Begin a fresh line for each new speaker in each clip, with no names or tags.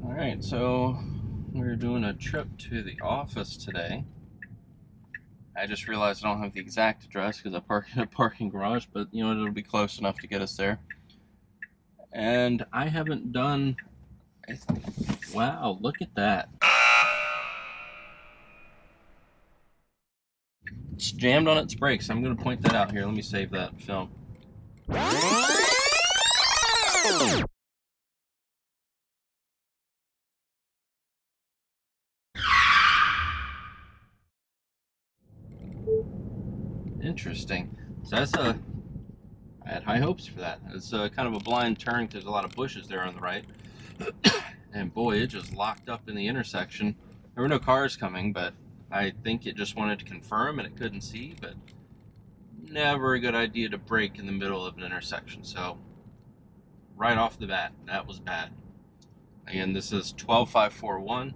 Alright, so we're doing a trip to the office today. I just realized I don't have the exact address because I park in a parking garage, but you know, it'll be close enough to get us there. And I haven't done. Wow, look at that. It's jammed on its brakes. I'm going to point that out here. Let me save that film. Interesting. So I had high hopes for that. It's kind of a blind turn because there's a lot of bushes there on the right. And boy, it just locked up in the intersection. There were no cars coming, but I think it just wanted to confirm and it couldn't see, but never a good idea to brake in the middle of an intersection. So right off the bat, that was bad. Again, this is 12541.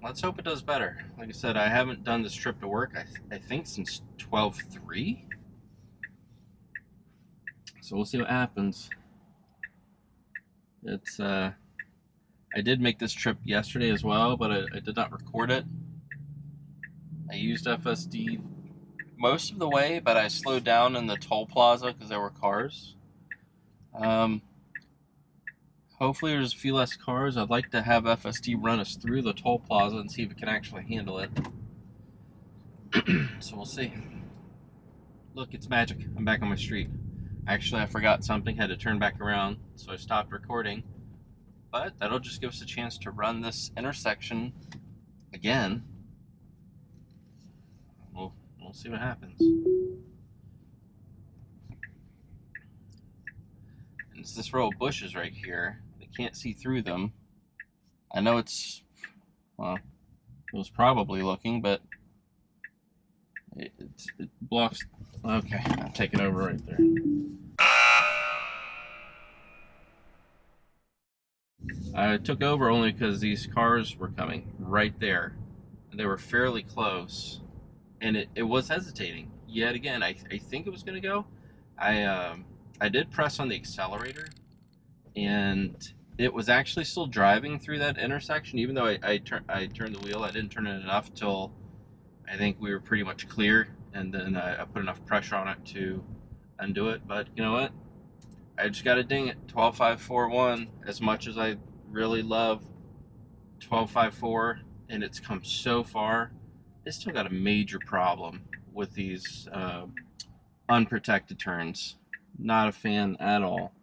Let's hope it does better. Like I said, I haven't done this trip to work, I think, since 12/3. So we'll see what happens. It's I did make this trip yesterday as well, but I did not record it. I used FSD most of the way, but I slowed down in the toll plaza because there were cars. Hopefully there's a few less cars. I'd like to have FSD run us through the toll plaza and see if it can actually handle it. So we'll see. Look, it's magic. I'm back on my street. Actually, I forgot something, had to turn back around, so I stopped recording. But that'll just give us a chance to run this intersection again. We'll see what happens. And it's this row of bushes right here. I can't see through them. I know it's, well, it was probably looking, but it blocks. Okay, I'm taking over right there. I took over only because these cars were coming right there. They were fairly close, and it was hesitating. Yet again, I think it was going to go. I did press on the accelerator, and it was actually still driving through that intersection. Even though I turned the wheel, I didn't turn it enough till I think we were pretty much clear, and then I put enough pressure on it to undo it. But you know what? I just got to ding it. 12541. As much as I really love 1254, and it's come so far, it's still got a major problem with these unprotected turns. Not a fan at all.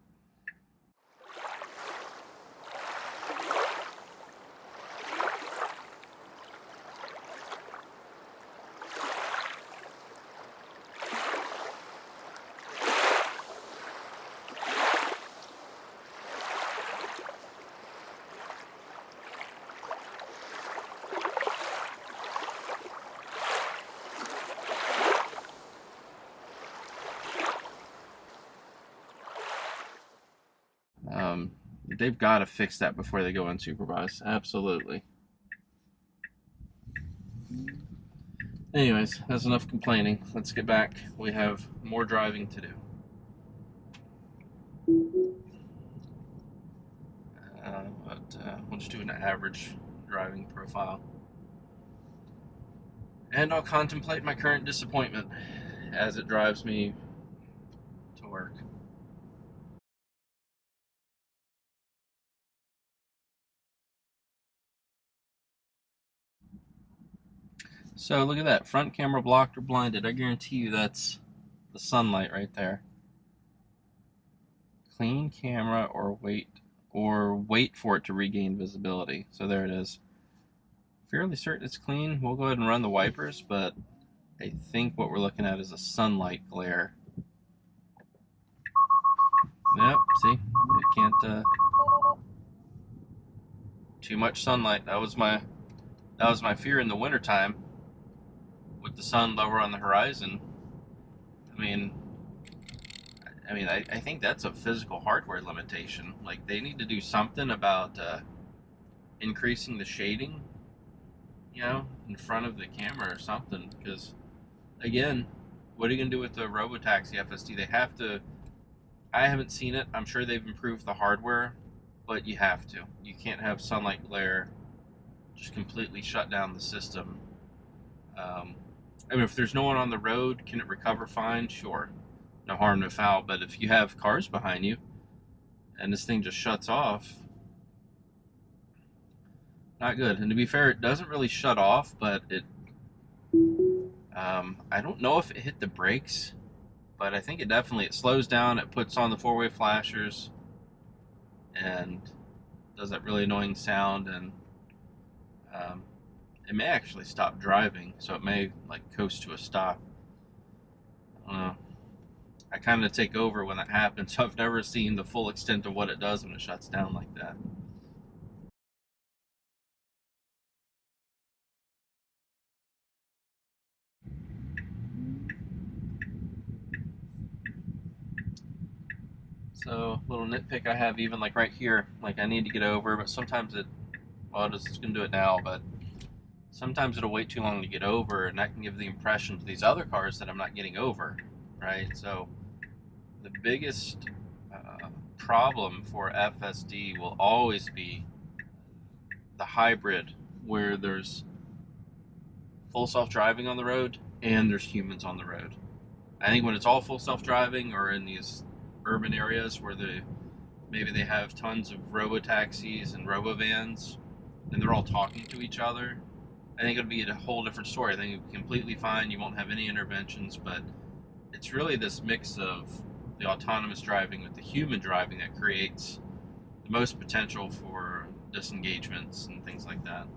They've got to fix that before they go unsupervised. Absolutely. Anyways, that's enough complaining. Let's get back. We have more driving to do. We'll just do an average driving profile. And I'll contemplate my current disappointment as it drives me to work. So look at that, front camera blocked or blinded. I guarantee you that's the sunlight right there. Clean camera or wait for it to regain visibility. So there it is. Fairly certain it's clean. We'll go ahead and run the wipers, but I think what we're looking at is a sunlight glare. Yep, see? It can't too much sunlight. That was my fear in the wintertime with the sun lower on the horizon. I think that's a physical hardware limitation. Like, they need to do something about increasing the shading, in front of the camera or something. Because, again, what are you going to do with the Robotaxi FSD? They have to. I haven't seen it. I'm sure they've improved the hardware, but you have to. You can't have sunlight glare just completely shut down the system. Um, I mean, if there's no one on the road, can it recover fine? Sure, no harm, no foul. But if you have cars behind you and this thing just shuts off, not good. And to be fair, it doesn't really shut off, but it. I don't know if it hit the brakes, but I think it slows down. It puts on the four-way flashers and does that really annoying sound, and um, it may actually stop driving, so it may like coast to a stop. I don't know. I kind of take over when that happens, so I've never seen the full extent of what it does when it shuts down like that. So, little nitpick I have, even like right here, like I need to get over, but sometimes it's going to do it now, but sometimes it'll wait too long to get over, and that can give the impression to these other cars that I'm not getting over, right? So, the biggest problem for FSD will always be the hybrid, where there's full self-driving on the road and there's humans on the road. I think when it's all full self-driving, or in these urban areas where maybe they have tons of robo taxis and robo vans and they're all talking to each other, I think it'll be a whole different story. I think it'll be completely fine. You won't have any interventions, but it's really this mix of the autonomous driving with the human driving that creates the most potential for disengagements and things like that.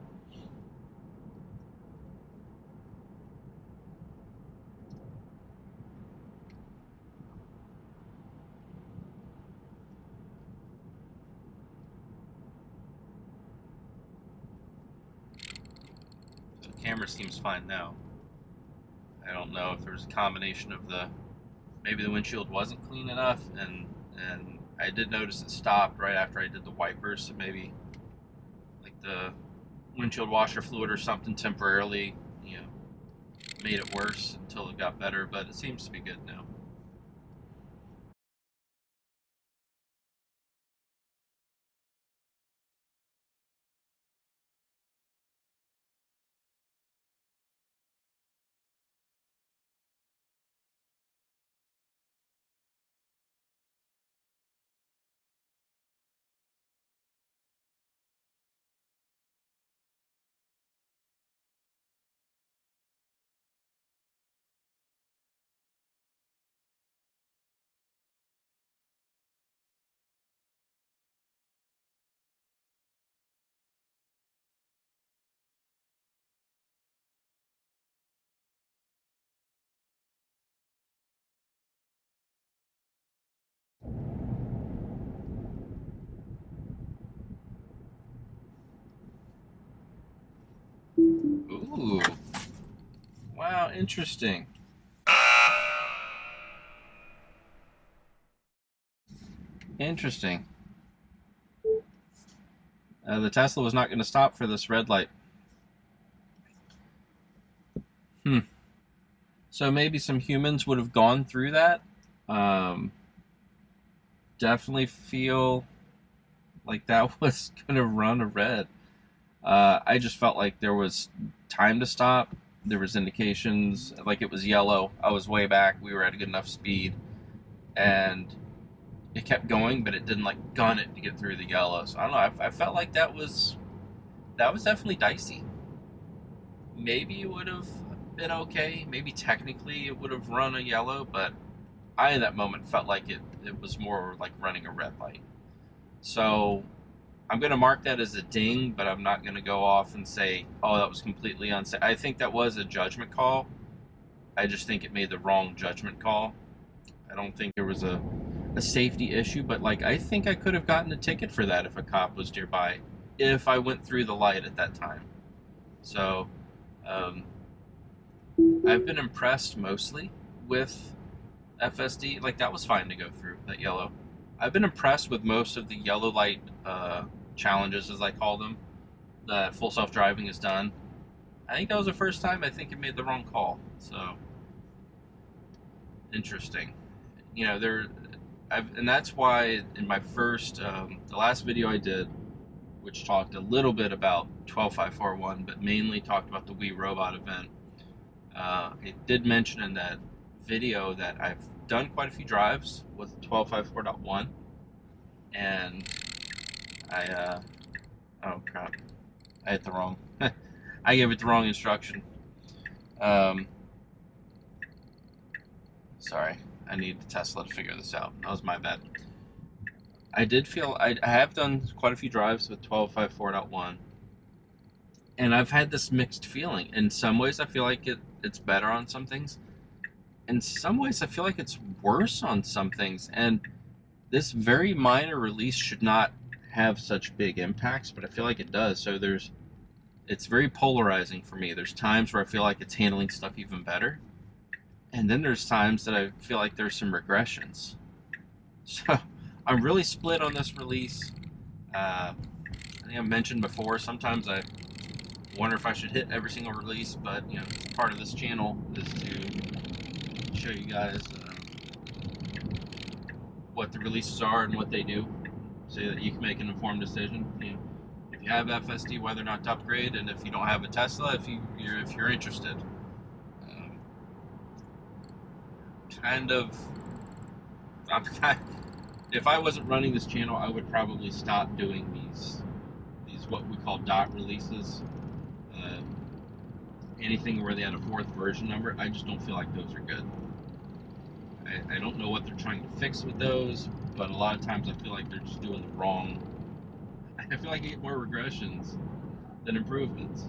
So the camera seems fine now. I don't know if there's a combination of maybe the windshield wasn't clean enough, and I did notice it stopped right after I did the wipers, so maybe like the windshield washer fluid or something temporarily, made it worse until it got better, but it seems to be good now. Ooh, wow, interesting. Interesting. The Tesla was not going to stop for this red light. Hmm. So maybe some humans would have gone through that. Um, Definitely feel like that was going to run a red. I just felt like there was time to stop. There was indications like it was yellow. I was way back. We were at a good enough speed, and it kept going, but it didn't like gun it to get through the yellow. So I don't know. I felt like that was definitely dicey. Maybe it would have been okay. Maybe technically it would have run a yellow, but I in that moment felt like it was more like running a red light. So I'm going to mark that as a ding, but I'm not going to go off and say, oh, that was completely unsafe. I think that was a judgment call. I just think it made the wrong judgment call. I don't think there was a safety issue, but like I think I could have gotten a ticket for that if a cop was nearby, if I went through the light at that time. So um, I've been impressed mostly with FSD. Like that was fine to go through that yellow. I've been impressed with most of the yellow light challenges, as I call them, that full self driving has done. I think that was the first time I think it made the wrong call. So interesting. You know, there. and that's why in my first, the last video I did, which talked a little bit about 12541, but mainly talked about the Wii Robot event. It did mention in that video that I've done quite a few drives with 1254.1, and oh crap, I hit the wrong, I gave it the wrong instruction. Sorry, I need the Tesla to figure this out. That was my bad. I did feel, I have done quite a few drives with 1254.1, and I've had this mixed feeling. In some ways I feel like it's better on some things. In some ways I feel like it's worse on some things, and this very minor release should not have such big impacts, but I feel like it does. So it's very polarizing for me. There's times where I feel like it's handling stuff even better, and then there's times that I feel like there's some regressions. So I'm really split on this release. I think I've mentioned before, sometimes I wonder if I should hit every single release, but you know, part of this channel is to show you guys what the releases are and what they do, so that you can make an informed decision. You know, if you have FSD, whether or not to upgrade, and if you don't have a Tesla, if you're interested. If I wasn't running this channel, I would probably stop doing these what we call dot releases. Anything where they had a 4th version number, I just don't feel like those are good. I don't know what they're trying to fix with those, but a lot of times I feel like they're just doing the wrong. I feel like I get more regressions than improvements.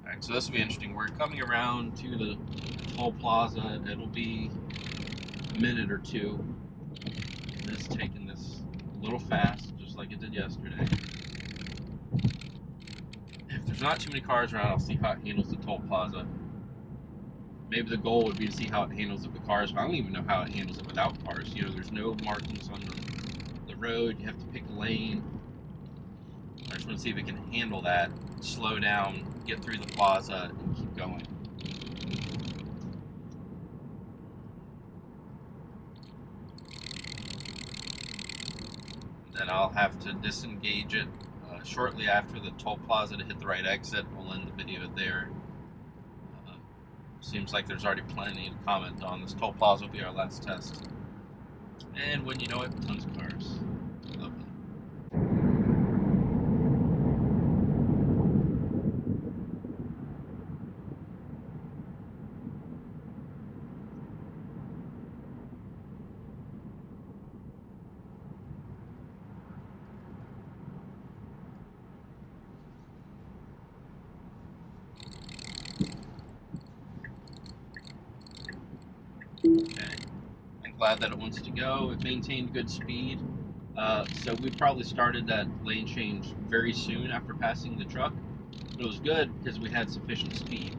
Alright, so this will be interesting. We're coming around to the toll plaza. It'll be a minute or two. It's taking this a little fast, just like it did yesterday. If there's not too many cars around, I'll see how it handles the toll plaza. Maybe the goal would be to see how it handles it with cars, but I don't even know how it handles it without cars. You know, there's no markings on the road. You have to pick a lane. I just want to see if it can handle that, slow down, get through the plaza, and keep going. Then I'll have to disengage it shortly after the toll plaza to hit the right exit. We'll end the video there. Seems like there's already plenty to comment on. This toll plaza will be our last test. And when you know it, tons of cars. Lovely. Okay, I'm glad that it wants to go. It maintained good speed. So we probably started that lane change very soon after passing the truck. But it was good because we had sufficient speed.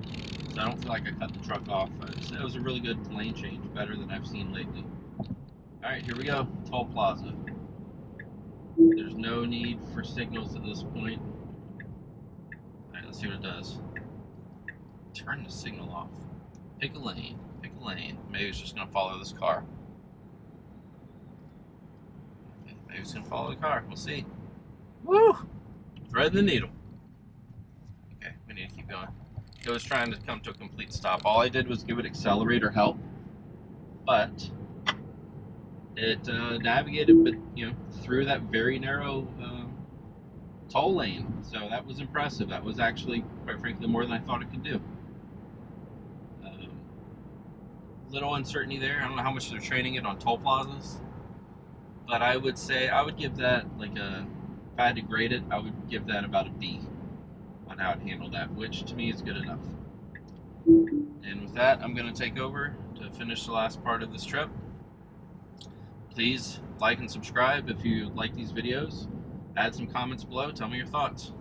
So I don't feel like I cut the truck off. It was a really good lane change, better than I've seen lately. Alright, here we go. Toll plaza. There's no need for signals at this point. Alright, let's see what it does. Turn the signal off. Pick a lane. Pick a lane. Maybe it's just going to follow this car. Okay, maybe it's going to follow the car. We'll see. Woo! Thread the needle. Okay, we need to keep going. It was trying to come to a complete stop. All I did was give it accelerator help, but it navigated, but through that very narrow toll lane. So that was impressive. That was actually, quite frankly, more than I thought it could do. Little uncertainty there. I don't know how much they're training it on toll plazas, but I would say I would give that if I had to grade it, I would give that about a B on how it handled that, which to me is good enough. And with that, I'm going to take over to finish the last part of this trip. Please like and subscribe if you like these videos. Add some comments below. Tell me your thoughts.